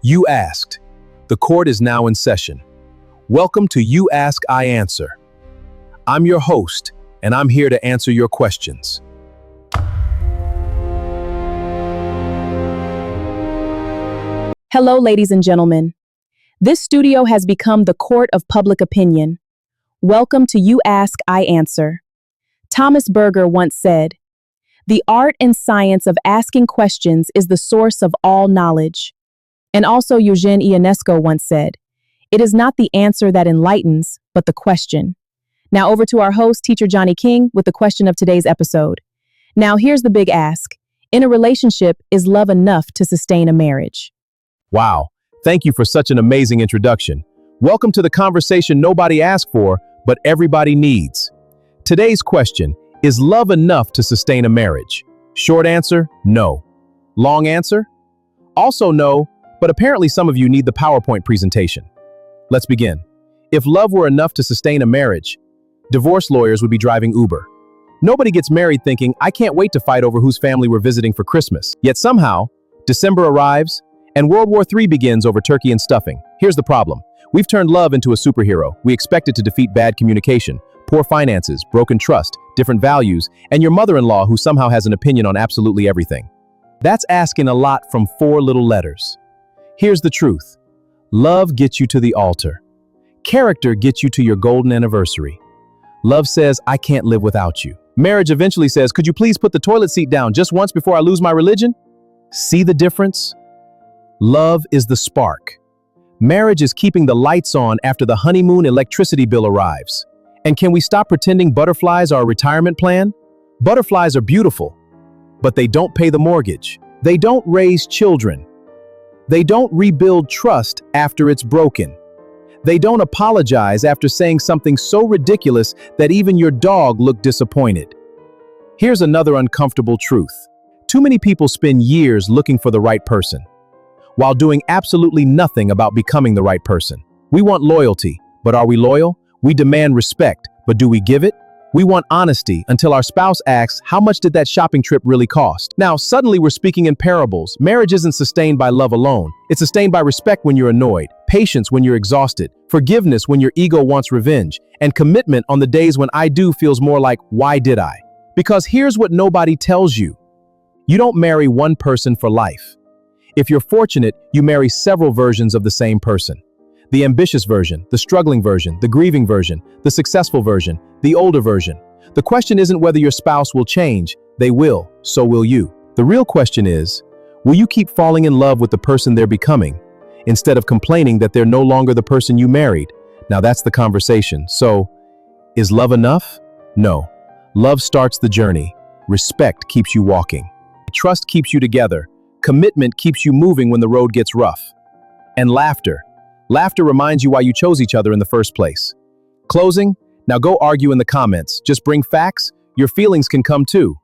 You asked. The court is now in session. Welcome to You Ask, I Answer. I'm your host, and I'm here to answer your questions. Hello, ladies and gentlemen. This studio has become the court of public opinion. Welcome to You Ask, I Answer. Thomas Berger once said, "The art and science of asking questions is the source of all knowledge." And also Eugene Ionesco once said, "It is not the answer that enlightens, but the question." Now over to our host, Teacher Johnny King, with the question of today's episode. Now here's the big ask. In a relationship, is love enough to sustain a marriage? Wow, thank you for such an amazing introduction. Welcome to the conversation nobody asked for, but everybody needs. Today's question, is love enough to sustain a marriage? Short answer, no. Long answer? Also no, but apparently some of you need the PowerPoint presentation. Let's begin. If love were enough to sustain a marriage, divorce lawyers would be driving Uber. Nobody gets married thinking, I can't wait to fight over whose family we're visiting for Christmas. Yet somehow, December arrives, and World War III begins over turkey and stuffing. Here's the problem. We've turned love into a superhero. We expect it to defeat bad communication, poor finances, broken trust, different values, and your mother-in-law who somehow has an opinion on absolutely everything. That's asking a lot from 4 little letters. Here's the truth. Love gets you to the altar. Character gets you to your golden anniversary. Love says, I can't live without you. Marriage eventually says, could you please put the toilet seat down just once before I lose my religion? See the difference? Love is the spark. Marriage is keeping the lights on after the honeymoon electricity bill arrives. And can we stop pretending butterflies are a retirement plan? Butterflies are beautiful, but they don't pay the mortgage. They don't raise children. They don't rebuild trust after it's broken. They don't apologize after saying something so ridiculous that even your dog looked disappointed. Here's another uncomfortable truth. Too many people spend years looking for the right person, while doing absolutely nothing about becoming the right person. We want loyalty, but are we loyal? We demand respect, but do we give it? We want honesty until our spouse asks, how much did that shopping trip really cost? Now, suddenly we're speaking in parables. Marriage isn't sustained by love alone. It's sustained by respect when you're annoyed, patience when you're exhausted, forgiveness when your ego wants revenge, and commitment on the days when I do feels more like, why did I? Because here's what nobody tells you. You don't marry one person for life. If you're fortunate, you marry several versions of the same person. The ambitious version, the struggling version, the grieving version, the successful version, the older version. The question isn't whether your spouse will change. They will, so will you. The real question is, will you keep falling in love with the person they're becoming, instead of complaining that they're no longer the person you married? Now that's the conversation. So, is love enough? No. Love starts the journey. Respect keeps you walking. Trust keeps you together. Commitment keeps you moving when the road gets rough. And laughter. Laughter reminds you why you chose each other in the first place. Closing? Now go argue in the comments. Just bring facts. Your feelings can come too.